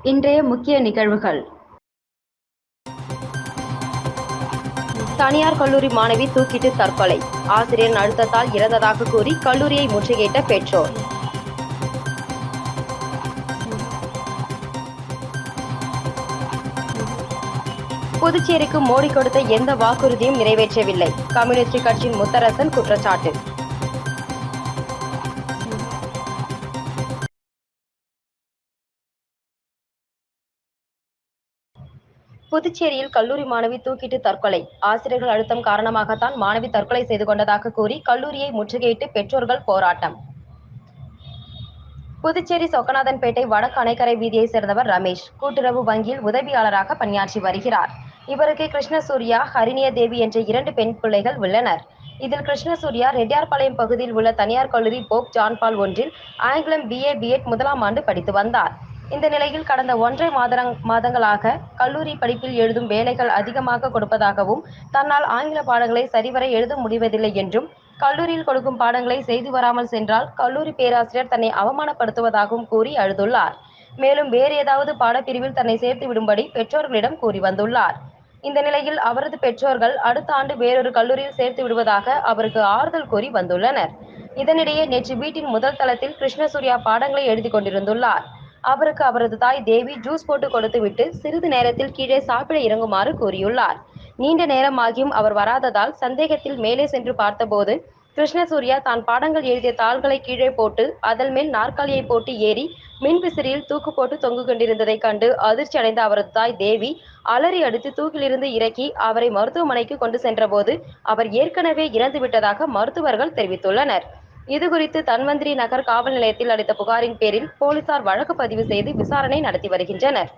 இன்றைய முக்கிய நிகழ்வுகள். தனியார் கல்லூரி மாணவி தூக்கிட்டு தற்கொலை. ஆசிரியர் அழுத்தத்தால் இறந்ததாக கூறி கல்லூரியை முற்றுகையிட்ட பெற்றோர். புதுச்சேரிக்கு மோடி கொடுத்த எந்த வாக்குறுதியும் நிறைவேற்றவில்லை. கம்யூனிஸ்ட் கட்சியின் முத்தரசன் குற்றச்சாட்டு. புதுச்சேரியில் கல்லூரி மாணவி தூக்கிட்டு தற்கொலை. ஆசிரியர்கள் அழுத்தம் காரணமாகத்தான் மாணவி தற்கொலை செய்து கொண்டதாக கூறி கல்லூரியை முற்றுகையிட்டு பெற்றோர்கள் போராட்டம். புதுச்சேரி சொக்கநாதன்பேட்டை வடக்கு அணைக்கரை வீதியை சேர்ந்தவர் ரமேஷ். கூட்டுறவு வங்கியில் உதவியாளராக பணியாற்றி வருகிறார். இவருக்கு கிருஷ்ணசூர்யா, ஹரிணிய தேவி என்ற 2 பெண் பிள்ளைகள் உள்ளனர். இதில் கிருஷ்ணசூர்யா ரெட்டியார்பாளையம் பகுதியில் உள்ள தனியார் கல்லூரி போப் ஜான் பால் ஒன்றில் ஆங்கிலம் BA B.Ed முதலாம் ஆண்டு படித்து வந்தார். இந்த நிலையில் கடந்த 1.5 மாதங்களாக கல்லூரி படிப்பில் எழுதும் வேலைகள் அதிகமாக கொடுப்பதாகவும், தன்னால் ஆங்கில பாடங்களை சரிவர எழுத முடிவதில்லை என்றும், கல்லூரியில் கொடுக்கும் பாடங்களை செய்து வராமல் சென்றால் கல்லூரி பேராசிரியர் தன்னை அவமானப்படுத்துவதாகவும் கூறி அழுதுள்ளார். மேலும் வேறு ஏதாவது பாடப்பிரிவில் தன்னை சேர்த்து விடும்படி பெற்றோர்களிடம் கூறி வந்துள்ளார். இந்த நிலையில் அவரது பெற்றோர்கள் அடுத்த ஆண்டு வேறொரு கல்லூரியில் சேர்த்து விடுவதாக அவருக்கு ஆறுதல் கூறி வந்துள்ளனர். இதனிடையே நேற்று வீட்டின் முதல் தளத்தில் கிருஷ்ணசூர்யா பாடங்களை எழுதி கொண்டிருந்துள்ளார். அவருக்கு அவரது தாய் தேவி ஜூஸ் போட்டு கொடுத்துவிட்டு சிறிது நேரத்தில் கீழே சாப்பிட இறங்குமாறு கூறியுள்ளார். நீண்ட நேரமாகியும் அவர் வராததால் சந்தேகத்தில் மேலே சென்று பார்த்தபோது கிருஷ்ணசூர்யா தான் பாடங்கள் எழுதிய தாள்களை கீழே போட்டு அதன் மேல் நாற்காலியை போட்டு ஏறி மின்விசிறியில் தூக்கு போட்டு தொங்கிக் கொண்டிருந்ததை கண்டு அதிர்ச்சி அடைந்த அவரது தாய் தேவி அலறி அடித்து தூக்கிலிருந்து இறக்கி அவரை மருத்துவமனைக்கு கொண்டு சென்றபோது அவர் ஏற்கனவே இறந்துவிட்டதாக மருத்துவர்கள் தெரிவித்துள்ளனர். இதுகுறித்து தன்வந்திரி நகர் காவல் நிலையத்தில் அளித்த புகாரின் பேரில் போலீசார் வழக்கு பதிவு செய்து விசாரணை நடத்தி வருகின்றனர்.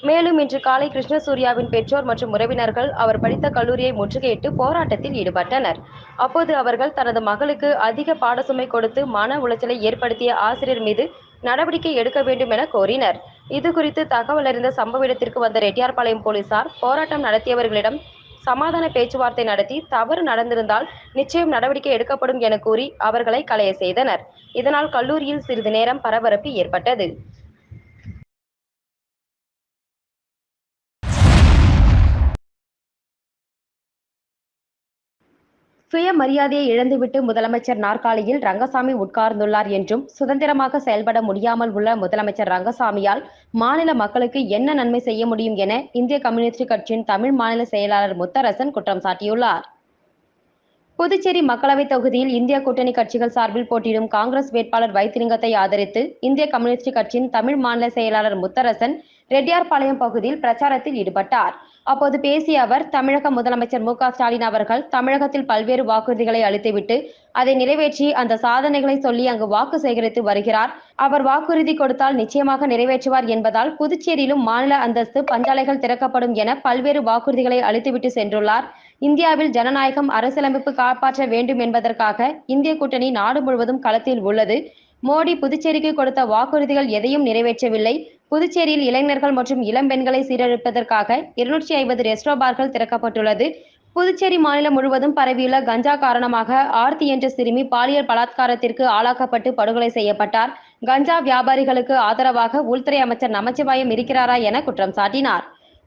மேலும் இன்று காலை கிருஷ்ணசூர்யாவின் பெற்றோர் மற்றும் உறவினர்கள் அவர் படித்த கல்லூரியை முற்றுகையிட்டு போராட்டத்தில் ஈடுபட்டனர். அப்போது அவர்கள் தனது மகளுக்கு அதிக பாடசுமை கொடுத்து மன உளைச்சலை ஏற்படுத்திய ஆசிரியர் மீது நடவடிக்கை எடுக்க வேண்டும் என கோரினர். இதுகுறித்து தகவல் அறிந்த சம்பவ இடத்திற்கு வந்த ரெட்டியார்பாளையம் போலீசார் போராட்டம் நடத்தியவர்களிடம் சமாதான பேச்சுவார்த்தை நடத்தி தவறு நடந்திருந்தால் நிச்சயம் நடவடிக்கை எடுக்கப்படும் என கூறி அவர்களை கலைய செய்தனர். இதனால் கல்லூரியில் சிறிது நேரம் பரபரப்பு ஏற்பட்டது. சுயமரியாதையை இழந்துவிட்டு முதலமைச்சர் நாற்காலியில் ரங்கசாமி உட்கார்ந்துள்ளார் என்றும், சுதந்திரமாக செயல்பட முடியாமல் உள்ள முதலமைச்சர் ரங்கசாமியால் மாநில மக்களுக்கு என்ன நன்மை செய்ய முடியும் என இந்திய கம்யூனிஸ்ட் கட்சியின் தமிழ் மாநில செயலாளர் முத்தரசன் குற்றம் சாட்டியுள்ளார். புதுச்சேரி மக்களவை தொகுதியில் இந்திய கூட்டணி கட்சிகள் சார்பில் போட்டியிடும் காங்கிரஸ் வேட்பாளர் வைத்திலிங்கத்தை ஆதரித்து இந்திய கம்யூனிஸ்ட் கட்சியின் தமிழ் மாநில செயலாளர் முத்தரசன் ரெட்டியார்பாளையம் பகுதியில் பிரச்சாரத்தில் ஈடுபட்டார். அப்போது பேசிய அவர், தமிழக முதலமைச்சர் மு.க.ஸ்டாலின் அவர்கள் தமிழகத்தில் பல்வேறு வாக்குறுதிகளை அளித்துவிட்டு அதை நிறைவேற்றி அந்த சாதனைகளை சொல்லி அங்கு வாக்கு சேகரித்து வருகிறார். அவர் வாக்குறுதி கொடுத்தால் நிச்சயமாக நிறைவேற்றுவார் என்பதால் புதுச்சேரியிலும் மாநில அந்தஸ்து, பஞ்சாலைகள் திறக்கப்படும் என பல்வேறு வாக்குறுதிகளை அளித்துவிட்டு சென்றுள்ளார். இந்தியாவில் ஜனநாயகம், அரசியலமைப்பு காப்பாற்ற வேண்டும் என்பதற்காக இந்திய கூட்டணி நாடு முழுவதும் களத்தில் உள்ளது. மோடி புதுச்சேரிக்கு கொடுத்த வாக்குறுதிகள் எதையும் நிறைவேற்றவில்லை. புதுச்சேரியில் இளைஞர்கள் மற்றும் இளம் பெண்களை சீரழிப்பதற்காக 250 ரெஸ்டோ பார்கள் திறக்கப்பட்டுள்ளது. புதுச்சேரி மாநிலம் முழுவதும் பரவியுள்ள கஞ்சா காரணமாக ஆர்த்தி என்ற சிறுமி பாலியல் பலாத்காரத்திற்கு ஆளாக்கப்பட்டு படுகொலை செய்யப்பட்டார். கஞ்சா வியாபாரிகளுக்கு ஆதரவாக உள்துறை அமைச்சர் நமச்சிவாயம் இருக்கிறாரா என குற்றம் சாட்டினார்.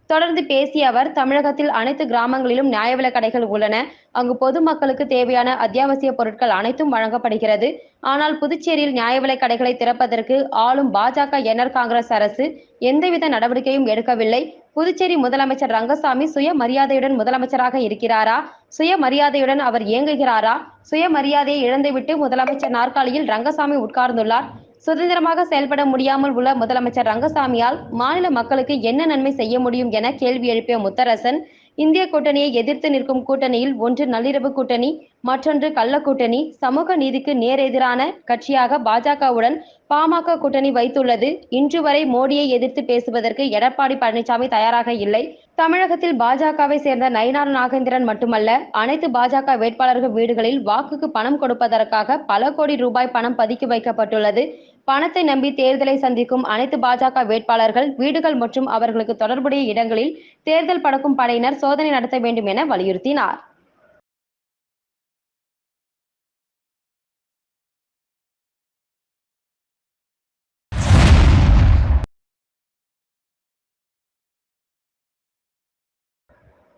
தொடர்ந்து பேசிய அவர், தமிழகத்தில் அனைத்து கிராமங்களிலும் நியாய விலைக் கடைகள் உள்ளன. அங்கு பொதுமக்களுக்கு தேவையான அத்தியாவசிய பொருட்கள் அனைத்தும் வழங்கப்படுகிறது. ஆனால் புதுச்சேரியில் நியாய விலைக் கடைகளை திறப்பதற்கு ஆளும் பாஜக என்ஆர் காங்கிரஸ் அரசு எந்தவித நடவடிக்கையும் எடுக்கவில்லை. புதுச்சேரி முதலமைச்சர் ரங்கசாமி சுயமரியாதையுடன் முதலமைச்சராக இருக்கிறாரா? சுயமரியாதையுடன் அவர் இயங்குகிறாரா? சுயமரியாதையை இழந்துவிட்டு முதலமைச்சர் நாற்காலியில் ரங்கசாமி உட்கார்ந்துள்ளார். சுதந்திரமாக செயல்பட முடியாமல் உள்ள முதலமைச்சர் ரங்கசாமியால் மாநில மக்களுக்கு என்ன நன்மை செய்ய முடியும் என கேள்வி எழுப்பிய முத்தரசன், இந்திய கூட்டணியை எதிர்த்து நிற்கும் கூட்டணியில் ஒன்று நள்ளிரவு கூட்டணி, மற்றொன்று கள்ள கூட்டணி. சமூக நீதிக்கு நேர் எதிரான கட்சியாக பாஜகவுடன் பாமக கூட்டணி வைத்துள்ளது. இன்று வரை மோடியை எதிர்த்து பேசுவதற்கு எடப்பாடி பழனிசாமி தயாராக இல்லை. தமிழகத்தில் பாஜகவை சேர்ந்த நயினார் நாகேந்திரன் மட்டுமல்ல, அனைத்து பாஜக வேட்பாளர்கள் வீடுகளில் வாக்குக்கு பணம் கொடுப்பதற்காக பல கோடி ரூபாய் பணம் பதுக்கி வைக்கப்பட்டுள்ளது. பணத்தை நம்பி தேர்தலை சந்திக்கும் அனைத்து பாஜக வேட்பாளர்கள் வீடுகள் மற்றும் அவர்களுக்கு தொடர்புடைய இடங்களில் தேர்தல் பறக்கும் படையினர் சோதனை நடத்த வேண்டும் என வலியுறுத்தினார்.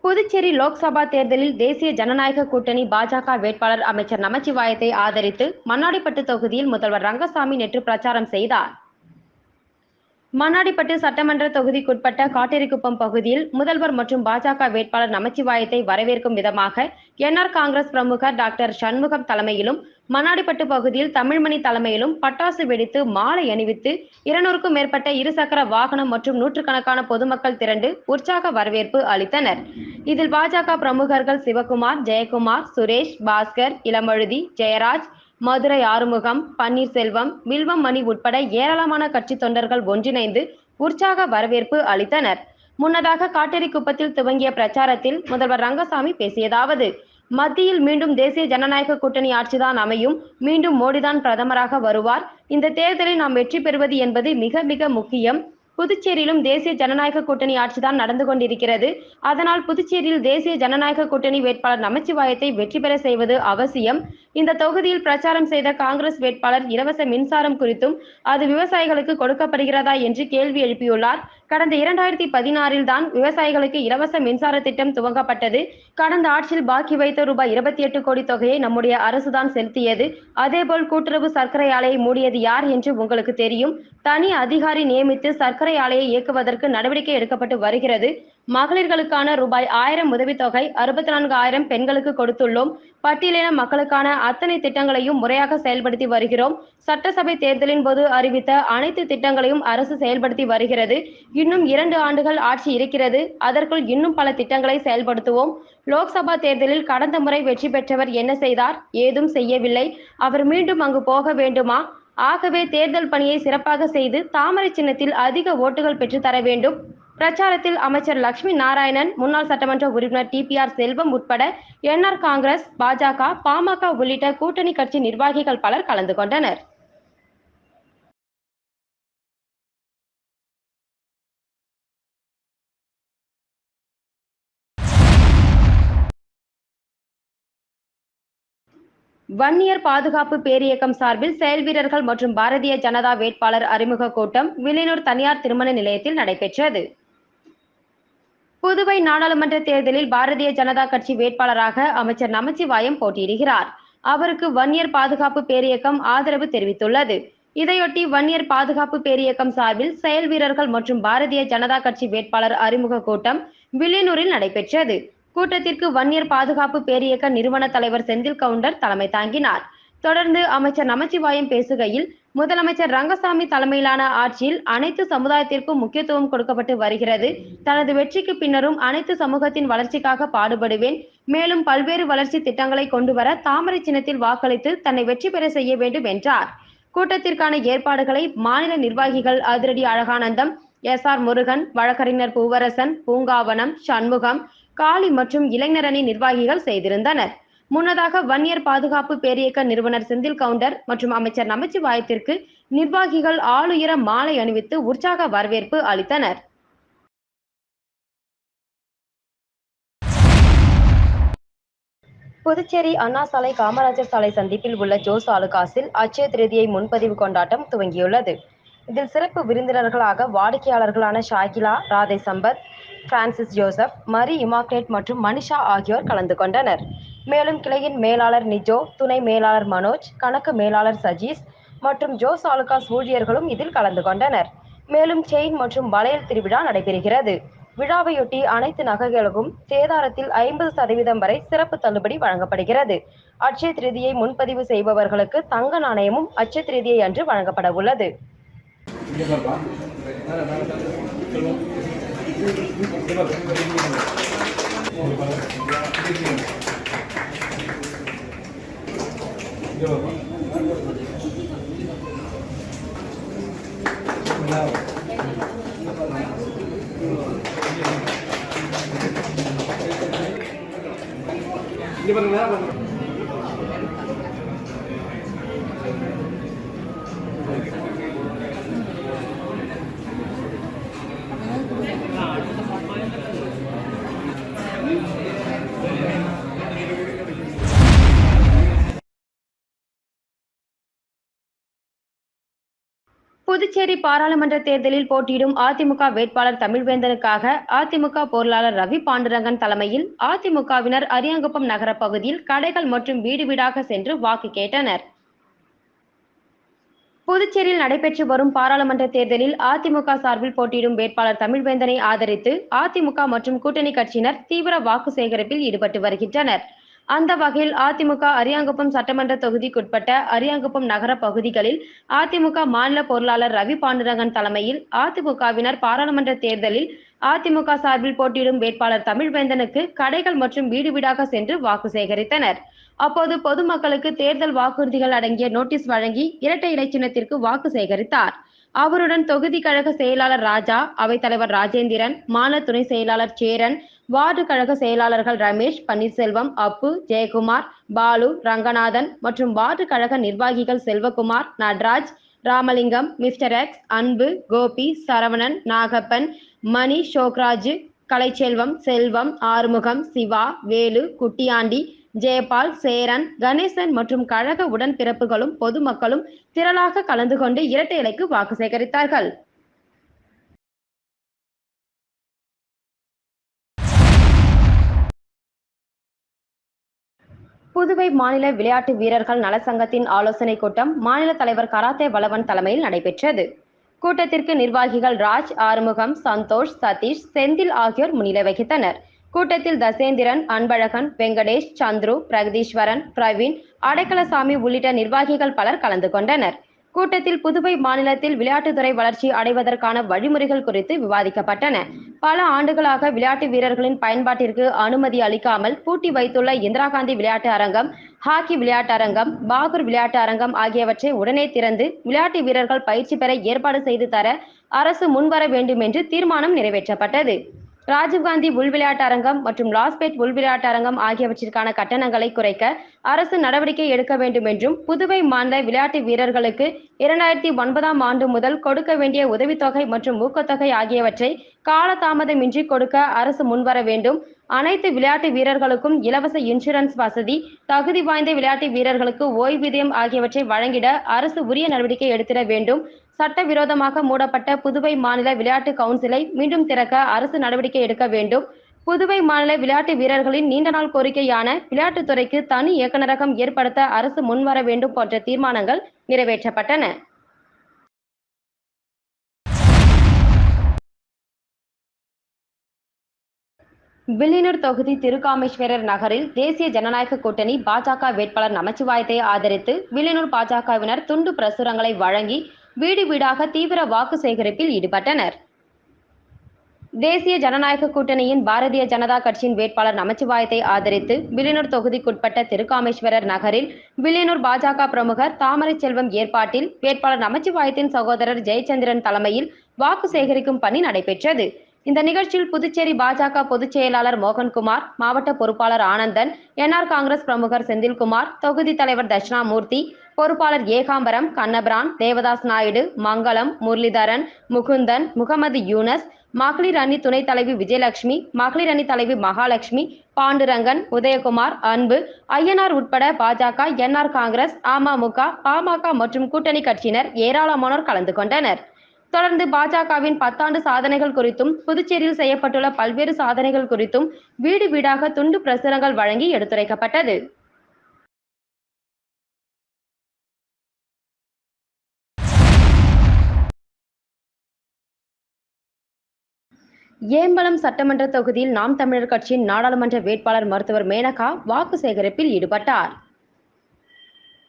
புதுச்சேரி லோக்சபா தேர்தலில் தேசிய ஜனநாயக கூட்டணி பாஜக வேட்பாளர் அமைச்சர் நமச்சிவாயத்தை ஆதரித்து மண்ணாடிப்பட்டு தொகுதியில் முதல்வர் ரங்கசாமி நேற்று பிரச்சாரம் செய்தார். மண்ணாடிப்பட்டு சட்டமன்ற தொகுதிக்குட்பட்ட காட்டேரிக்குப்பம் பகுதியில் முதல்வர் மற்றும் பாஜக வேட்பாளர் நமச்சிவாயத்தை வரவேற்கும் விதமாக என்ஆர் காங்கிரஸ் பிரமுகர் டாக்டர் சண்முகம் தலைமையிலும், மண்ணாடிப்பட்டு பகுதியில் தமிழ்மணி தலைமையிலும் பட்டாசு வெடித்து மாலை அணிவித்து 200க்கும் மேற்பட்ட இருசக்கர வாகனம் மற்றும் நூற்றுக்கணக்கான பொதுமக்கள் திரண்டு உற்சாக வரவேற்பு அளித்தனர். இதில் பாஜக பிரமுகர்கள் சிவகுமார், ஜெயக்குமார், சுரேஷ், பாஸ்கர், இளமழுதி, ஜெயராஜ், மதுரை ஆறுமுகம், பன்னீர்செல்வம், வில்வம் மணி உட்பட ஏராளமான கட்சி தொண்டர்கள் ஒன்றிணைந்து உற்சாக வரவேற்பு அளித்தனர். முன்னதாக காட்டேரிக்குப்பத்தில் துவங்கிய பிரச்சாரத்தில் முதல்வர் ரங்கசாமி பேசியதாவது: மத்தியில் மீண்டும் தேசிய ஜனநாயக கூட்டணி ஆட்சிதான் அமையும். மீண்டும் மோடிதான் பிரதமராக வருவார். இந்த தேர்தலில் நாம் வெற்றி பெறுவது என்பது மிக மிக முக்கியம். புதுச்சேரியிலும் தேசிய ஜனநாயக கூட்டணி ஆட்சிதான் நடந்து கொண்டிருக்கிறது. அதனால் புதுச்சேரியில் தேசிய ஜனநாயக கூட்டணி வேட்பாளர் நமச்சிவாயத்தை வெற்றி பெற செய்வது அவசியம். இந்த தொகுதியில் பிரச்சாரம் செய்த காங்கிரஸ் வேட்பாளர் இலவச மின்சாரம் குறித்தும் அது விவசாயிகளுக்கு கொடுக்கப்படுகிறதா என்று கேள்வி எழுப்பியுள்ளார். கடந்த 2016 தான் விவசாயிகளுக்கு இலவச மின்சார திட்டம் துவங்கப்பட்டது. கடந்த ஆட்சியில் பாக்கி வைத்த ரூபாய் 28 கோடி தொகையை நம்முடைய அரசுதான் செலுத்தியது. அதேபோல் கூட்டுறவு சர்க்கரை ஆலையை மூடியது யார் என்று உங்களுக்கு தெரியும். தனி அதிகாரி நியமித்து சர்க்கரை ஆலையை இயக்குவதற்கு நடவடிக்கை எடுக்கப்பட்டு வருகிறது. மகளிர்களுக்கான ரூபாய் 1000 உதவித்தொகை 64,000 பெண்களுக்கு கொடுத்துள்ளோம். பட்டியலின மக்களுக்கான அத்தனை திட்டங்களையும் முறையாக செயல்படுத்தி வருகிறோம். சட்டசபை தேர்தலின் போது அறிவித்த அனைத்து திட்டங்களையும் அரசு செயல்படுத்தி வருகிறது. இன்னும் 2 ஆண்டுகள் ஆட்சி இருக்கிறது. அதற்குள் இன்னும் பல திட்டங்களை செயல்படுத்துவோம். லோக்சபா தேர்தலில் கடந்த முறை வெற்றி பெற்றவர் என்ன செய்தார்? ஏதும் செய்யவில்லை. அவர் மீண்டும் அங்கு போக வேண்டுமா? ஆகவே தேர்தல் பணியை சிறப்பாக செய்து தாமரை சின்னத்தில் அதிக ஓட்டுகள் பெற்று தர வேண்டும். பிரச்சாரத்தில் அமைச்சர் லட்சுமி நாராயணன், முன்னாள் சட்டமன்ற உறுப்பினர் டிபிஆர் செல்வம் உட்பட என்ஆர் காங்கிரஸ், பாஜக, பாமக உள்ளிட்ட கூட்டணி கட்சி நிர்வாகிகள் பலர் கலந்து கொண்டனர். வன்னியர் பாதுகாப்பு பேரியக்கம் சார்பில் செயல் வீரர்கள் மற்றும் பாரதிய ஜனதா வேட்பாளர் அறிமுக கூட்டம் வில்லியனூர் தனியார் திருமண நிலையத்தில் நடைபெற்றது. புதுவை நாடாளுமன்ற தேர்தலில் பாரதிய ஜனதா கட்சி வேட்பாளராக அமைச்சர் நமச்சிவாயம் போட்டியிடுகிறார். அவருக்கு வன்னியர் பாதுகாப்பு பேரியக்கம் ஆதரவு தெரிவித்துள்ளது. இதையொட்டி வன்னியர் பாதுகாப்பு பேரியக்கம் சார்பில் செயல் வீரர்கள் மற்றும் பாரதிய ஜனதா கட்சி வேட்பாளர் அறிமுக கூட்டம் வில்லியனூரில் நடைபெற்றது. கூட்டத்திற்கு வன்னியர் பாதுகாப்பு பேரியக்க நிறுவன தலைவர் செந்தில் கவுண்டர் தலைமை தாங்கினார். தொடர்ந்து அமைச்சர் நமச்சிவாயம் பேசுகையில், முதலமைச்சர் ரங்கசாமி தலைமையிலான ஆட்சியில் அனைத்து சமுதாயத்திற்கும் முக்கியத்துவம் கொடுக்கப்பட்டு வருகிறது. தனது வெற்றிக்கு பின்னரும் அனைத்து சமூகத்தின் வளர்ச்சிக்காக பாடுபடுவேன். மேலும் பல்வேறு வளர்ச்சி திட்டங்களை கொண்டுவர தாமரை சின்னத்தில் வாக்களித்து தன்னை வெற்றி பெற செய்ய வேண்டும் என்றார். கூட்டத்திற்கான ஏற்பாடுகளை மாநில நிர்வாகிகள் அதிரடி அழகானந்தம், SR முருகன், வழக்கறிஞர் பூவரசன், பூங்காவனம், சண்முகம், காளி மற்றும் இளைஞரணி நிர்வாகிகள் செய்திருந்தனர். முன்னதாக வன்னியர் பாதுகாப்பு பேரியக்க நிறுவனர் செந்தில் கவுண்டர் மற்றும் அமைச்சர் நமச்சிவாயத்திற்கு நிர்வாகிகள் ஆளுயர மாலை அணிவித்து உற்சாக வரவேற்பு அளித்தனர். புதுச்சேரி அண்ணா சாலை காமராஜர் சாலை சந்திப்பில் உள்ள ஜோஸ் ஆலுகாஸில் அட்சய திருதியை முன்பதிவு கொண்டாட்டம் துவங்கியுள்ளது. இதில் சிறப்பு விருந்தினர்களாக வாடிக்கையாளர்களான ஷாகிலா, ராதை சம்பத், பிரான்சிஸ் ஜோசப், மரி இமாக்ரேட் மற்றும் மனிஷா ஆகியோர் கலந்து கொண்டனர். மேலும் கிளையின் மேலாளர் நிஜோ, துணை மேலாளர் மனோஜ், கணக்கு மேலாளர் சஜீஸ் மற்றும் ஜோஸ் ஆலுகாஸ் ஊழியர்களும் இதில் கலந்து கொண்டனர். மேலும் செயின் மற்றும் வளையல் திருவிழா நடைபெறுகிறது. விழாவையொட்டி அனைத்து நகைகளுக்கும் சேதாரத்தில் 50% வரை சிறப்பு தள்ளுபடி வழங்கப்படுகிறது. அட்சய திருதியை முன்பதிவு செய்பவர்களுக்கு தங்க நாணயமும் அட்சய திருதியை அன்று வழங்கப்பட உள்ளது. புதுச்சேரி பாராளுமன்ற தேர்தலில் போட்டியிடும் அதிமுக வேட்பாளர் தமிழ்வேந்தனுக்காக அதிமுக பொருளாளர் ரவி பாண்டுரங்கன் தலைமையில் அதிமுகவினர் அரியாங்குப்பம் நகர பகுதியில் கடைகள் மற்றும் வீடு வீடாக சென்று வாக்கு கேட்டனர். புதுச்சேரியில் நடைபெற்று வரும் பாராளுமன்ற தேர்தலில் அதிமுக சார்பில் போட்டியிடும் வேட்பாளர் தமிழ்வேந்தனை ஆதரித்து அதிமுக மற்றும் கூட்டணி கட்சியினர் தீவிர வாக்கு சேகரிப்பில் ஈடுபட்டு வருகின்றனர். அந்த வகையில் அதிமுக அரியாங்குப்பம் சட்டமன்ற தொகுதிக்குட்பட்ட அரியாங்குப்பம் நகர பகுதிகளில் அதிமுக மாநில பொருளாளர் ரவி பாண்டுரங்கன் தலைமையில் அதிமுகவினர் பாராளுமன்ற தேர்தலில் அதிமுக சார்பில் போட்டியிடும் வேட்பாளர் தமிழ்வேந்தனுக்கு கடைகள் மற்றும் வீடு வீடாக சென்று வாக்கு சேகரித்தனர். அப்போது பொதுமக்களுக்கு தேர்தல் வாக்குறுதிகள் அடங்கிய நோட்டீஸ் வழங்கி இரட்டை இலை சின்னத்திற்கு வாக்கு சேகரித்தார். அவருடன் தொகுதி கழக செயலாளர் ராஜா, அவைத்தலைவர் ராஜேந்திரன், மாநில துணை செயலாளர் சேரன், வார்டு கழக செயலாளர்கள் ரமேஷ், பன்னீர்செல்வம், அப்பு, ஜெயக்குமார், பாலு, ரங்கநாதன் மற்றும் வார்டு கழக நிர்வாகிகள் செல்வகுமார், நடராஜ், ராமலிங்கம், மிஸ்டர் எக்ஸ், அன்பு, கோபி, சரவணன், நாகப்பன், மணி, ஷோக்ராஜ், கலைச்செல்வம், செல்வம், ஆறுமுகம், சிவா, வேலு, குட்டியாண்டி, ஜெயபால், சேரன், கணேசன் மற்றும் கழக உடன்பிறப்புகளும் பொதுமக்களும் திரளாக கலந்து கொண்டு இரட்டை இலைக்கு வாக்கு சேகரித்தார்கள். புதுவை மாநில விளையாட்டு வீரர்கள் நலசங்கத்தின் ஆலோசனை கூட்டம் மாநில தலைவர் கராத்தே வளவன் தலைமையில் நடைபெற்றது. கூட்டத்திற்கு நிர்வாகிகள் ராஜ், ஆறுமுகம், சந்தோஷ், சதீஷ், செந்தில் ஆகியோர் முன்னிலை வகித்தனர். கூட்டத்தில் தசேந்திரன், அன்பழகன், வெங்கடேஷ், சந்துரு, பிரகதீஸ்வரன், பிரவீன், அடைக்கலசாமி உள்ளிட்ட நிர்வாகிகள் பலர் கலந்து கொண்டனர். கூட்டத்தில் புதுவை மாநிலத்தில் விளையாட்டுத்துறை வளர்ச்சி அடைவதற்கான வழிமுறைகள் குறித்து விவாதிக்கப்பட்டன. பல ஆண்டுகளாக விளையாட்டு வீரர்களின் பயன்பாட்டிற்கு அனுமதி அளிக்காமல் பூட்டி வைத்துள்ள இந்திரா காந்தி விளையாட்டு அரங்கம், ஹாக்கி விளையாட்டு அரங்கம், பாகூர் விளையாட்டு அரங்கம் ஆகியவற்றை உடனே திறந்து விளையாட்டு வீரர்கள் பயிற்சி பெற ஏற்பாடு செய்து தர அரசு முன்வர வேண்டும் என்று தீர்மானம் நிறைவேற்றப்பட்டது. ராஜீவ்காந்தி உள்விளையாட்டு அரங்கம் மற்றும் லாஸ்பேட் உள்விளையாட்டு அரங்கம் ஆகியவற்றிற்கான கட்டணங்களை குறைக்க அரசு நடவடிக்கை எடுக்க வேண்டும் என்றும், புதுவை மாநில விளையாட்டு வீரர்களுக்கு 2009ஆம் ஆண்டு முதல் கொடுக்க வேண்டிய உதவித்தொகை மற்றும் ஊக்கத்தொகை ஆகியவற்றை காலதாமதமின்றி கொடுக்க அரசு முன்வர வேண்டும். அனைத்து விளையாட்டு வீரர்களுக்கும் இலவச இன்சூரன்ஸ் வசதி, தகுதி வாய்ந்த விளையாட்டு வீரர்களுக்கு ஓய்வூதியம் ஆகியவற்றை வழங்கிட அரசு உரிய நடவடிக்கை எடுத்திட வேண்டும். சட்டவிரோதமாக மூடப்பட்ட புதுவை மாநில விளையாட்டு கவுன்சிலை மீண்டும் திறக்க அரசு நடவடிக்கை எடுக்க வேண்டும். புதுவை மாநில விளையாட்டு வீரர்களின் நீண்ட நாள் கோரிக்கையான விளையாட்டுத்துறைக்கு தனி இயக்குநரகம் ஏற்படுத்த அரசு முன்வர வேண்டும் போன்ற தீர்மானங்கள் நிறைவேற்றப்பட்டன. வில்லியனூர் தொகுதி திருக்காமேஸ்வரர் நகரில் தேசிய ஜனநாயக கூட்டணி பாஜக வேட்பாளர் நமச்சிவாயத்தை ஆதரித்து வில்லியனூர் பாஜகவினர் துண்டு பிரசுரங்களை வழங்கி வீடு வீடாக தீவிர வாக்கு சேகரிப்பில் ஈடுபட்டனர். தேசிய ஜனநாயக கூட்டணியின் பாரதிய ஜனதா கட்சியின் வேட்பாளர் நமச்சிவாயத்தை ஆதரித்து வில்லியனூர் தொகுதிக்குட்பட்ட திருக்காமேஸ்வரர் நகரில் வில்லியனூர் பாஜக பிரமுகர் தாமரை செல்வம் ஏற்பாட்டில் வேட்பாளர் நமச்சிவாயத்தின் சகோதரர் ஜெயச்சந்திரன் தலைமையில் வாக்கு சேகரிக்கும் பணி நடைபெற்றது. இந்த நிகழ்ச்சியில் புதுச்சேரி பாஜக பொதுச் செயலாளர் மோகன்குமார், மாவட்ட பொறுப்பாளர் ஆனந்தன், என்ஆர் காங்கிரஸ் பிரமுகர் செந்தில்குமார், தொகுதி தலைவர் தட்சிணாமூர்த்தி, பொறுப்பாளர் ஏகாம்பரம், கண்ணபிரான், தேவதாஸ் நாயுடு, மங்களம், முரளிதரன், முகுந்தன், முகமது யூனஸ், மகளிர் அணி துணைத் தலைவி விஜயலட்சுமி, மகளிர் அணி தலைவி மகாலட்சுமி, பாண்டுரங்கன், உதயகுமார், அன்பு, ஐயனார் உட்பட பாஜக, என்ஆர் காங்கிரஸ், அமமுக, பாமக மற்றும் கூட்டணி கட்சியினர் ஏராளமானோர் கலந்து கொண்டனர். தொடர்ந்து பாஜகவின் 10 ஆண்டு சாதனைகள் குறித்தும், புதுச்சேரியில் செய்யப்பட்டுள்ள பல்வேறு சாதனைகள் குறித்தும் வீடு வீடாக துண்டு பிரசுரங்கள் வழங்கி எடுத்துரைக்கப்பட்டது. ஏம்பலம் சட்டமன்ற தொகுதியில் நாம் தமிழர் கட்சியின் நாடாளுமன்ற வேட்பாளர் மருத்துவர் மேனகா வாக்கு சேகரிப்பில் ஈடுபட்டார்.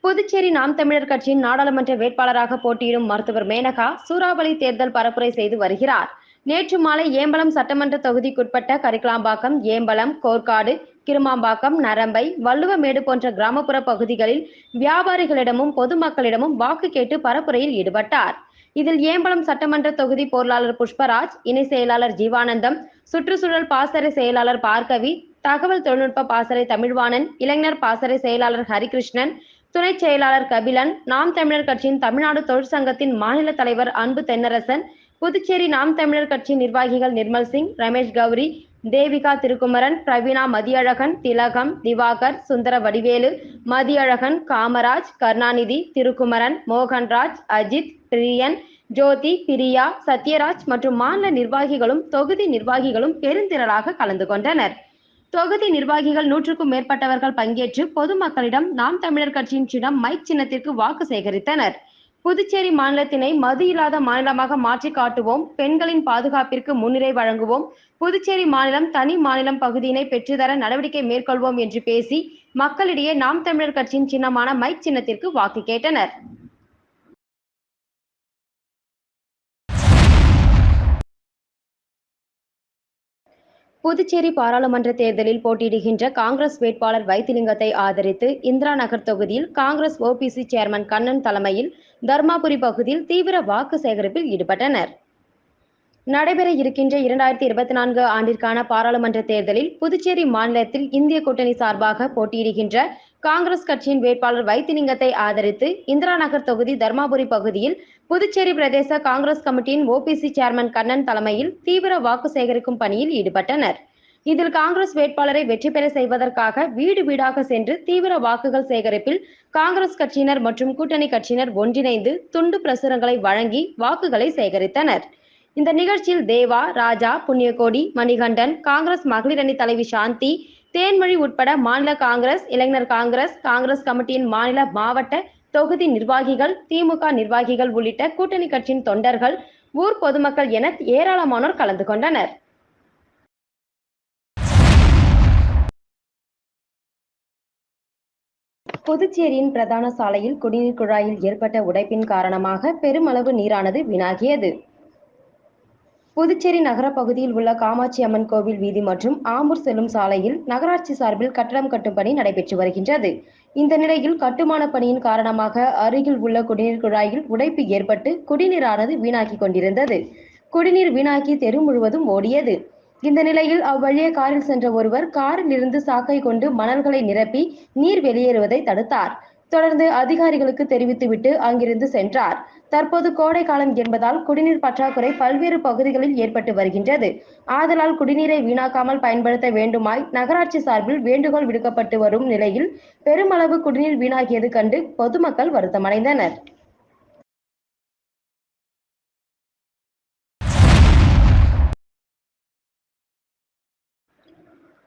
புதுச்சேரி நாம் தமிழர் கட்சியின் நாடாளுமன்ற வேட்பாளராக போட்டியிடும் மருத்துவர் மேனகா சூறாவளி தேர்தல் பரப்புரை செய்து வருகிறார். நேற்று மாலை ஏம்பலம் சட்டமன்ற தொகுதிக்குட்பட்ட கரிக்கலாம்பாக்கம், ஏம்பலம், கோர்க்காடு, கிருமாம்பாக்கம், நரம்பை, வள்ளுவமேடு போன்ற கிராமப்புற பகுதிகளில் வியாபாரிகளிடமும் பொதுமக்களிடமும் வாக்கு கேட்டு பரப்புரையில் ஈடுபட்டார். இதில் ஏம்பலம் சட்டமன்ற தொகுதி பொருளாளர் புஷ்பராஜ், இணை செயலாளர் ஜீவானந்தம், சுற்றுச்சூழல் பாசறை செயலாளர் பார்கவி, தகவல் தொழில்நுட்ப பாசறை தமிழ்வாணன், இளைஞர் பாசறை செயலாளர் ஹரிகிருஷ்ணன், துணை செயலாளர் கபிலன், நாம் தமிழர் கட்சியின் தமிழ்நாடு தொழிற்சங்கத்தின் மாநில தலைவர் அன்பு தென்னரசன், புதுச்சேரி நாம் தமிழர் கட்சி நிர்வாகிகள் நிர்மல் சிங், ரமேஷ் கௌரி, தேவிகா திருக்குமரன், பிரவீணா மதியழகன், திலகம், திவாகர், சுந்தர வடிவேலு, மதியழகன், காமராஜ், கருணாநிதி, திருக்குமரன், மோகன்ராஜ், அஜித், பிரியன், ஜோதி, பிரியா, சத்யராஜ் மற்றும் மாநில நிர்வாகிகளும் தொகுதி நிர்வாகிகளும் பெருந்திரளாக கலந்து கொண்டனர். தொகுதி நிர்வாகிகள் 100க்கும் மேற்பட்டவர்கள் பங்கேற்று பொதுமக்களிடம் நாம் தமிழர் கட்சியின் சின்னம் மைக் சின்னத்திற்கு வாக்கு சேகரித்தனர். புதுச்சேரி மாநிலத்தினை மது இல்லாத மாநிலமாக மாற்றி காட்டுவோம், பெண்களின் பாதுகாப்பிற்கு முன்னுரிமை வழங்குவோம், புதுச்சேரி மாநிலம் தனி மாநிலம் பகுதியினை பெற்றுத்தர நடவடிக்கை மேற்கொள்வோம் என்று பேசி மக்களிடையே நாம் தமிழர் கட்சியின் சின்னமான மைக் சின்னத்திற்கு வாக்கு கேட்டனர். புதுச்சேரி பாராளுமன்ற தேர்தலில் போட்டியிடுகின்ற காங்கிரஸ் வேட்பாளர் வைத்திலிங்கத்தை ஆதரித்து இந்திரா நகர் தொகுதியில் காங்கிரஸ் ஓபிசி சேர்மன் கண்ணன் தலைமையில் தர்மாபுரி பகுதியில் தீவிர வாக்கு சேகரிப்பில் ஈடுபட்டனர். நடைபெற இருக்கின்ற 2024 ஆண்டிற்கான பாராளுமன்ற தேர்தலில் புதுச்சேரி மாநிலத்தில் இந்திய கூட்டணி சார்பாக போட்டியிடுகின்ற காங்கிரஸ் கட்சியின் வேட்பாளர் வைத்திலிங்கத்தை ஆதரித்து இந்திரா நகர் தொகுதி தர்மாபுரி பகுதியில் புதுச்சேரி பிரதேச காங்கிரஸ் கமிட்டியின் ஓபிசி சேர்மன் கண்ணன் தலைமையில் தீவிர வாக்கு சேகரிக்கும் பணியில் ஈடுபட்டனர். இதில் காங்கிரஸ் வேட்பாளரை வெற்றி பெற செய்வதற்காக வீடு வீடாக சென்று தீவிர வாக்குகள் சேகரிப்பில் காங்கிரஸ் கட்சியினர் மற்றும் கூட்டணி கட்சியினர் ஒன்றிணைந்து துண்டு பிரசுரங்களை வழங்கி வாக்குகளை சேகரித்தனர். இந்த நிகழ்ச்சியில் தேவா, ராஜா, புண்ணியகோடி, மணிகண்டன், காங்கிரஸ் மகளிர் அணி தலைவி சாந்தி, தேன்மொழி உட்பட மாநில காங்கிரஸ், இளைஞர் காங்கிரஸ், காங்கிரஸ் கமிட்டியின் மாநில, மாவட்ட, தொகுதி நிர்வாகிகள், திமுக நிர்வாகிகள் உள்ளிட்ட கூட்டணி கட்சியின் தொண்டர்கள், ஊர் பொதுமக்கள் என ஏராளமானோர் கலந்து கொண்டனர். புதுச்சேரியின் பிரதான சாலையில் குடிநீர் குழாயில் ஏற்பட்ட உடைப்பின் காரணமாக பெருமளவு நீரானது வீணாகியது. புதுச்சேரி நகர பகுதியில் உள்ள காமாட்சி அம்மன் கோவில் வீதி மற்றும் ஆம்பூர் செல்லும் சாலையில் நகராட்சி சார்பில் கட்டடம் கட்டும் பணி நடைபெற்று வருகின்றது. இந்த நிலையில் கட்டுமான பணியின் காரணமாக அருகில் உள்ள குடிநீர் குழாயில் உடைப்பு ஏற்பட்டு குடிநீரானது வீணாக்கி கொண்டிருந்தது. குடிநீர் வீணாக்கி தெரு முழுவதும் ஓடியது. இந்த நிலையில் அவ்வழியே காரில் சென்ற ஒருவர் காரில் இருந்து சாக்கை கொண்டு மணல்களை நிரப்பி நீர் வெளியேறுவதை தடுத்தார். தொடர்ந்து அதிகாரிகளுக்கு தெரிவித்துவிட்டு அங்கிருந்து சென்றார். தற்போது கோடை காலம் என்பதால் குடிநீர் பற்றாக்குறை பல்வேறு பகுதிகளில் ஏற்பட்டு வருகின்றது. ஆதலால் குடிநீரை வீணாக்காமல் பயன்படுத்த வேண்டுமாய் நகராட்சி சார்பில் வேண்டுகோள் விடுக்கப்பட்டு வரும் நிலையில் பெருமளவு குடிநீர் வீணாகியது கண்டு பொதுமக்கள் வருத்தமடைந்தனர்.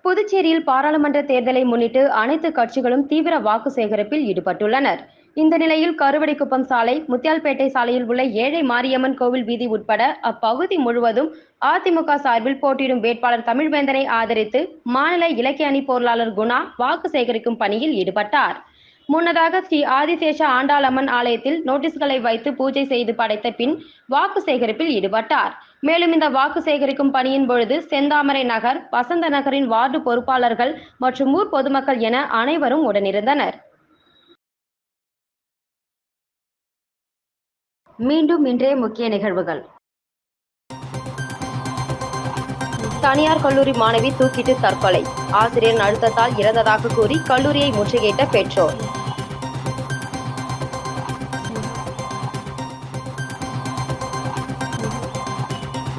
புதுச்சேரியில் பாராளுமன்ற தேர்தலை முன்னிட்டு அனைத்து கட்சிகளும் தீவிர வாக்கு சேகரிப்பில் ஈடுபட்டுள்ளனர். இந்த நிலையில் கருவடிக்குப்பம் சாலை, முத்தியால்பேட்டை சாலையில் உள்ள ஏழை மாரியம்மன் கோவில் வீதி உட்பட அப்பகுதி முழுவதும் அதிமுக சார்பில் போட்டியிடும் வேட்பாளர் தமிழ்வேந்தனை ஆதரித்து மாநில இலக்கிய அணி பொருளாளர் குணா வாக்கு சேகரிக்கும் பணியில் ஈடுபட்டார். முன்னதாக ஸ்ரீ ஆதிசேஷ ஆண்டாளம்மன் ஆலயத்தில் நோட்டீஸ்களை வைத்து பூஜை செய்து படைத்த பின் வாக்கு சேகரிப்பில் ஈடுபட்டார். மேலும் இந்த வாக்கு சேகரிக்கும் பணியின் பொழுது செந்தாமரை நகர், வசந்த நகரின் வார்டு பொறுப்பாளர்கள் மற்றும் ஊர் பொதுமக்கள் என அனைவரும் உடனிருந்தனர். மீண்டும் இன்றைய முக்கிய நிகழ்வுகள். தனியார் கல்லூரி மாணவி தூக்கிட்டு தற்கொலை, ஆசிரியர் அழுத்தத்தால் இறந்ததாக கூறி கல்லூரியை முற்றுகையிட்ட பெற்றோர்.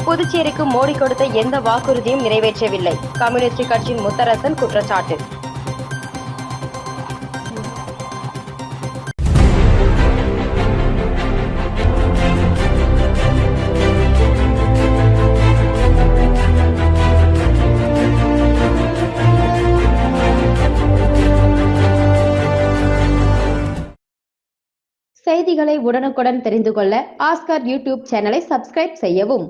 புதுச்சேரிக்கு மோடி கொடுத்த எந்த வாக்குறுதியும் நிறைவேற்றவில்லை, கம்யூனிஸ்ட் கட்சியின் முத்தரசன் குற்றச்சாட்டு. செய்திகளை உடனுக்குடன் தெரிந்து கொள்ள ஆஸ்கர் யூடியூப் சேனலை சப்ஸ்கிரைப் செய்யவும்.